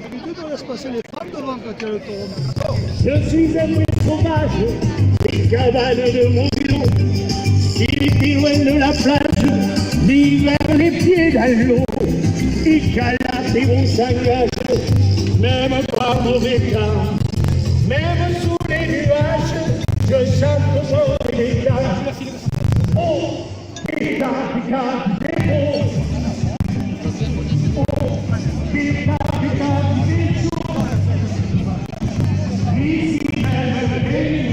D'habitude, on laisse passer les femmes devant quand il y a le taureau. Je suis un bruit sauvage, des cabanes de mon îlot, il pirouette de la plage, l'hiver les pieds dans l'eau, il calasse et on s'engage, même par mauvais temps, même sous les nuages, je chante sur les cages. Oh, pita, pita, des oh, pita, pita, des ici même les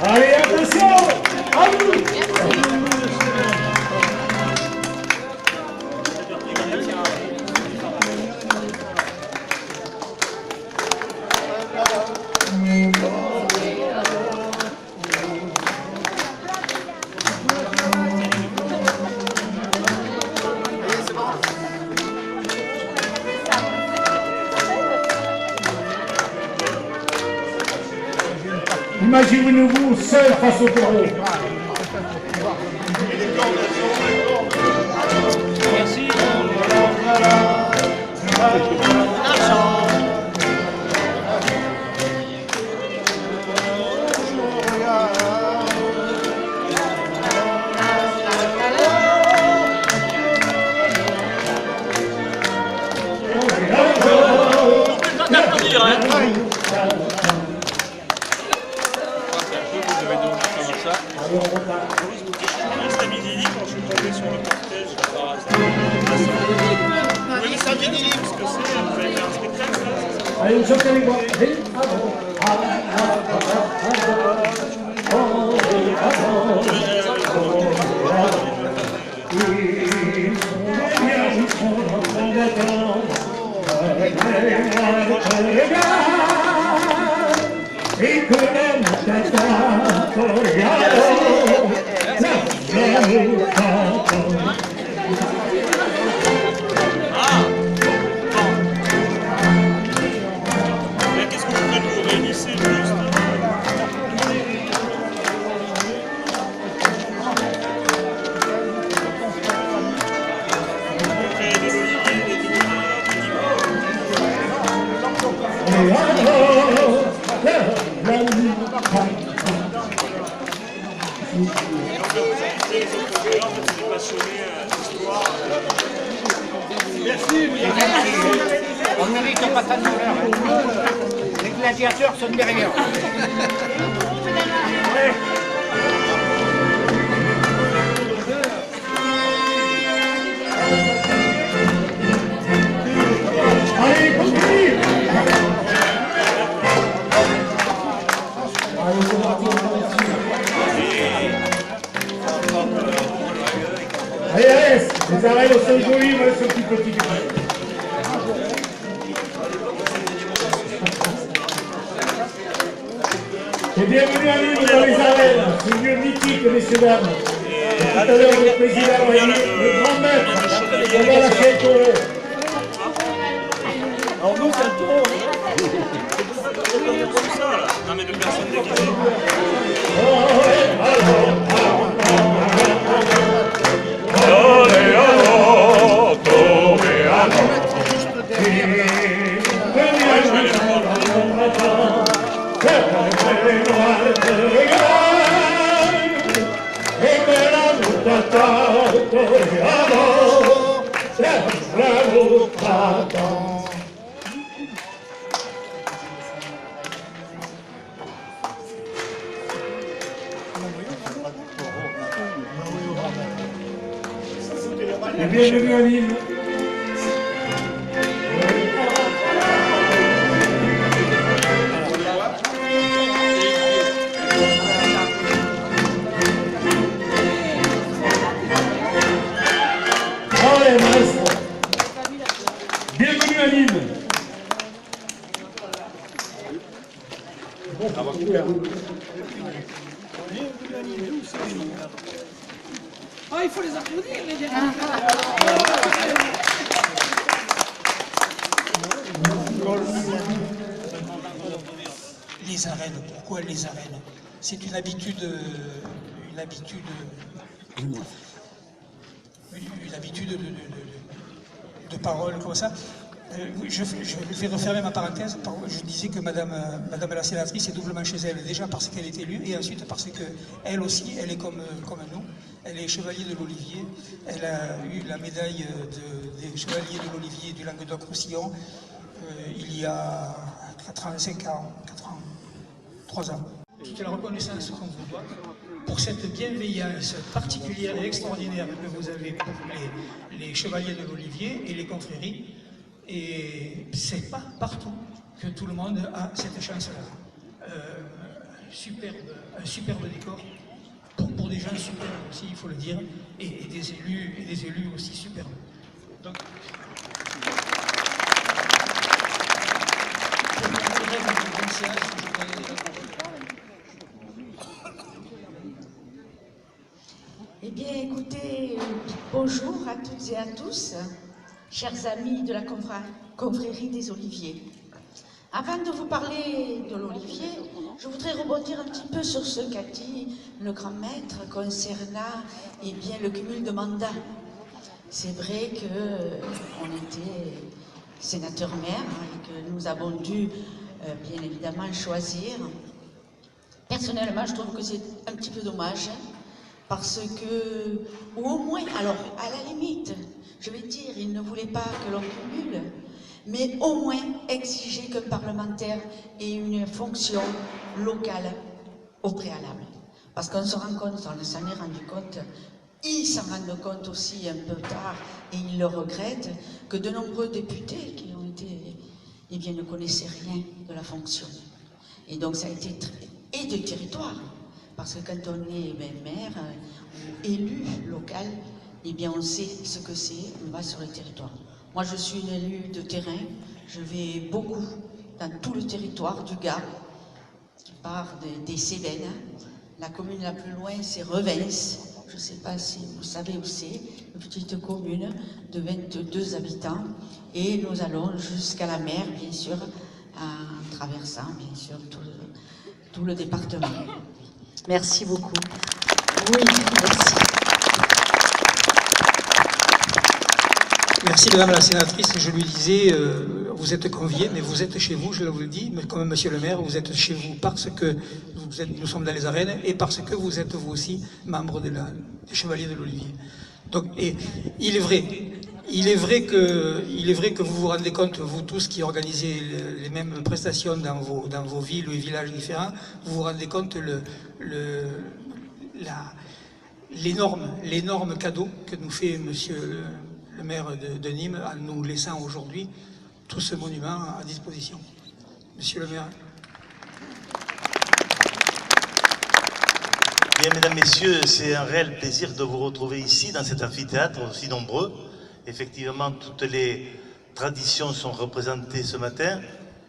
Allez, attention! À vous! Imaginez-vous seul face au taureau. Merci. Allez, vous chantez avec moi. On mérite pas tant d'honneur. Les gladiateurs sont derrière. Allez, continue. Allez, allez, les arènes sont jolies, mais elles sont plus petites. Et bienvenue à Lille dans les arènes, ce lieu mythique, messieurs, dames. Tout à l'heure, le président a dit, le grand maître, on va lâcher le taureau. Alors nous, c'est un taureau. Non mais de personnes déguisées. Et bienvenue à Lille. Allez, maestro. Bienvenue à Lille. Ah, il faut les applaudir, les gars. Les arènes, pourquoi les arènes? C'est une habitude de parole comme ça. Je vais refermer ma parenthèse. Je disais que Madame la sénatrice est doublement chez elle, déjà parce qu'elle est élue et ensuite parce qu'elle aussi, elle est comme nous. Elle est chevalier de l'Olivier. Elle a eu la médaille des chevaliers de l'Olivier du Languedoc-Roussillon il y a 85 ans, 3 ans. Toute la reconnaissance qu'on vous doit pour cette bienveillance particulière et extraordinaire que vous avez pour les chevaliers de l'Olivier et les confréries. Et c'est pas partout que tout le monde a cette chance-là. Un superbe décor pour des gens superbes aussi, il faut le dire, et des élus aussi superbes. Donc, Eh bien, écoutez, bonjour à toutes et à tous, chers amis de la confrérie des Oliviers. Avant de vous parler de l'Olivier, je voudrais rebondir un petit peu sur ce qu'a dit le grand maître concernant le cumul de mandats. C'est vrai qu'on était sénateur-maire et que nous avons dû bien évidemment choisir. Personnellement, je trouve que c'est un petit peu dommage parce que, ou au moins, alors à la limite, je vais dire, il ne voulait pas que l'on cumule, mais au moins exiger qu'un parlementaire ait une fonction locale au préalable. Parce qu'on se rend compte, on s'en est rendu compte, ils s'en rendent compte aussi un peu tard, et ils le regrettent, que de nombreux députés qui ont été, eh bien, ne connaissaient rien de la fonction. Et donc ça a été et de territoire, parce que quand on est maire ou élu local, eh bien on sait ce que c'est, on va sur le territoire. Moi je suis une élue de terrain, je vais beaucoup dans tout le territoire du Gard, qui part des Cévennes. La commune la plus loin c'est Revens, je ne sais pas si vous savez où c'est, une petite commune de 22 habitants, et nous allons jusqu'à la mer bien sûr, en traversant bien sûr tout le département. Merci beaucoup. Oui, merci. Merci Madame la sénatrice. Je lui disais, vous êtes conviés, mais vous êtes chez vous, je vous le dis, mais comme Monsieur le maire, vous êtes chez vous parce que nous sommes dans les arènes et parce que vous êtes vous aussi membre des Chevaliers de l'Olivier. Donc, et il est vrai que vous vous rendez compte, vous tous qui organisez les mêmes prestations dans vos villes et villages différents, vous vous rendez compte l'énorme cadeau que nous fait Monsieur le maire de Nîmes en nous laissant aujourd'hui tout ce monument à disposition. Monsieur le maire. Bien, mesdames, messieurs, c'est un réel plaisir de vous retrouver ici, dans cet amphithéâtre aussi nombreux. Effectivement, toutes les traditions sont représentées ce matin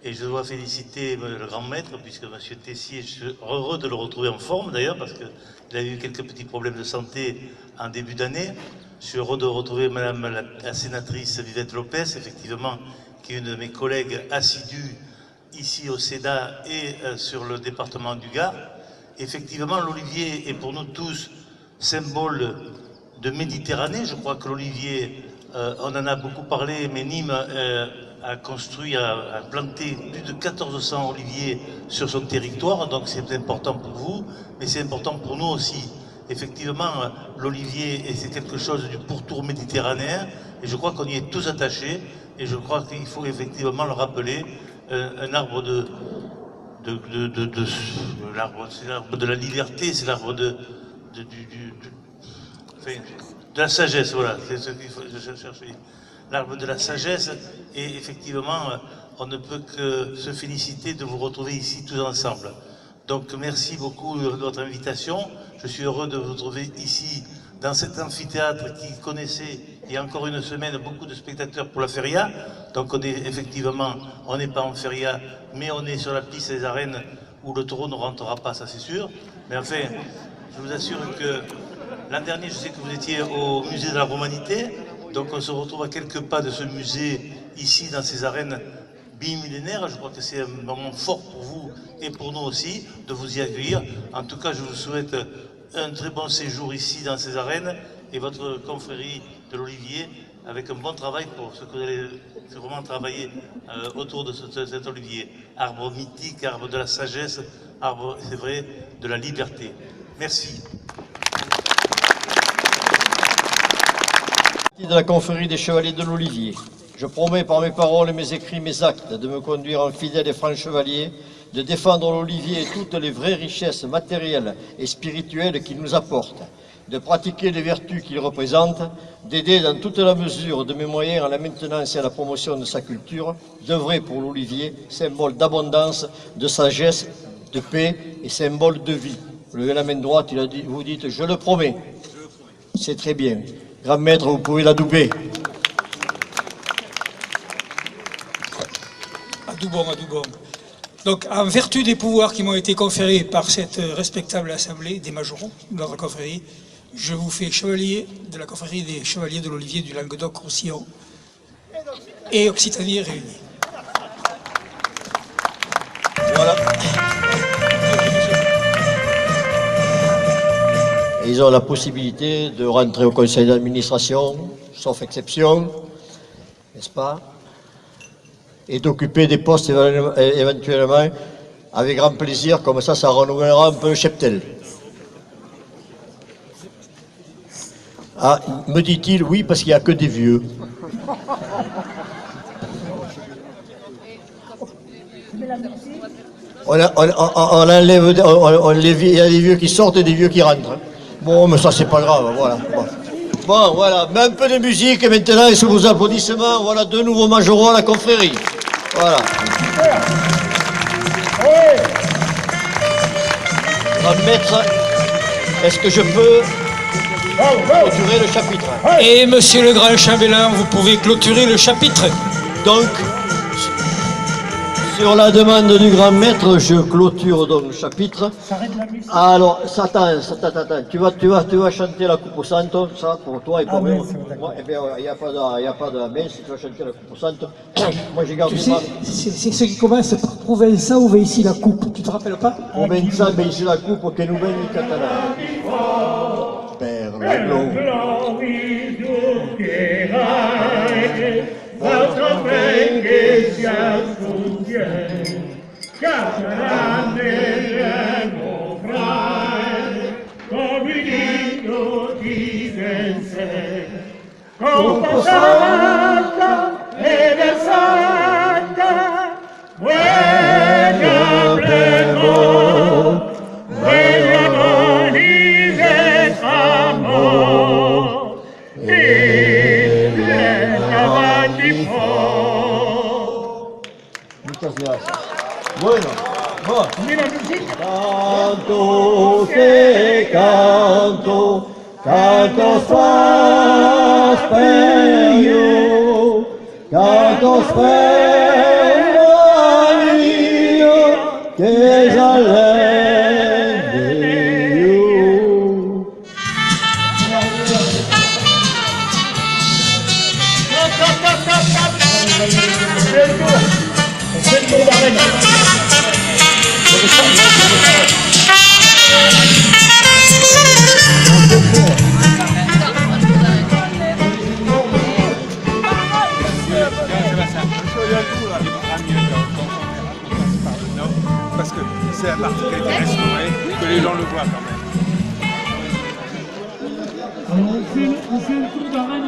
et je dois féliciter le grand maître, puisque M. Tessier, je suis heureux de le retrouver en forme d'ailleurs, parce qu'il a eu quelques petits problèmes de santé en début d'année. Je suis heureux de retrouver Madame la sénatrice Vivette Lopez, effectivement, qui est une de mes collègues assidus ici au Sénat et sur le département du Gard. Effectivement, l'olivier est pour nous tous symbole de Méditerranée. Je crois que l'olivier, on en a beaucoup parlé, mais Nîmes a construit, a planté plus de 1400 oliviers sur son territoire, donc c'est important pour vous, mais c'est important pour nous aussi. Effectivement, l'olivier, c'est quelque chose du pourtour méditerranéen, et je crois qu'on y est tous attachés, et je crois qu'il faut effectivement le rappeler, un arbre c'est l'arbre de la liberté, c'est l'arbre de la sagesse, voilà, c'est ce qu'il faut chercher. L'arbre de la sagesse, et effectivement, on ne peut que se féliciter de vous retrouver ici tous ensemble. Donc merci beaucoup de votre invitation. Je suis heureux de vous retrouver ici dans cet amphithéâtre qui connaissait il y a encore une semaine beaucoup de spectateurs pour la feria. Donc on est effectivement, on n'est pas en feria, mais on est sur la piste des arènes où le taureau ne rentrera pas, ça c'est sûr. Mais enfin, je vous assure que l'an dernier, je sais que vous étiez au musée de la Romanité. Donc on se retrouve à quelques pas de ce musée ici dans ces arènes bimillénaires. Je crois que c'est un moment fort pour vous et pour nous aussi de vous y accueillir. En tout cas, je vous souhaite un très bon séjour ici dans ces arènes et votre confrérie de l'Olivier avec un bon travail pour ce que vous allez vraiment travailler autour de cet olivier. Arbre mythique, arbre de la sagesse, arbre, c'est vrai, de la liberté. Merci. De la confrérie des Chevaliers de l'Olivier. Je promets par mes paroles, mes écrits, mes actes de me conduire en fidèle et franc chevalier, de défendre l'Olivier et toutes les vraies richesses matérielles et spirituelles qu'il nous apporte, de pratiquer les vertus qu'il représente, d'aider dans toute la mesure de mes moyens à la maintenance et à la promotion de sa culture, d'œuvrer pour l'Olivier, symbole d'abondance, de sagesse, de paix et symbole de vie. Vous levez la main droite, vous dites « Je le promets ». C'est très bien. Grand maître, vous pouvez l'adouber. Adoubon. Donc, en vertu des pouvoirs qui m'ont été conférés par cette respectable assemblée des majorons de notre confrérie, je vous fais chevalier de la confrérie des Chevaliers de l'Olivier du Languedoc-Roussillon et Occitanie réunis. Voilà. Et ils ont la possibilité de rentrer au conseil d'administration, sauf exception, n'est-ce pas? Et d'occuper des postes éventuellement avec grand plaisir, comme ça renouvellera un peu le cheptel. Ah, me dit-il, oui, parce qu'il n'y a que des vieux. On enlève, il y a des vieux qui sortent et des vieux qui rentrent. Bon, mais ça, c'est pas grave, voilà. Bon, voilà, mais un peu de musique, et maintenant, et sous vos applaudissements, voilà, deux nouveaux majoraux à la confrérie. Voilà. Grand maître, est-ce que je peux clôturer le chapitre? Et monsieur le grand chambellan, vous pouvez clôturer le chapitre. Donc, sur la demande du grand maître, je clôture donc le chapitre. Alors, attends, tu vas chanter la Coupe au Santo, ça pour toi et pour moi. Moi, eh bien, il n'y a pas de messe, tu vas chanter la Coupe au Santo. Moi, j'ai gardé Tu sais, c'est ce qui commence par Provença ou ici la coupe, tu te rappelles pas? Provença, ici la Coupe, que nous veni catalan. Per la Votre peine che si assunge, cacciaranno fra Dominino di Vense, compassata e versata, buena prego, buena mani del amor. Muchas gracias. Bueno, va. Canto que canto, cantos fas per you, cantos per io, che s'allende you. Parce que c'est la partie qui a été restaurée, que les gens le voient quand même. Alors on fait un coup d'arène.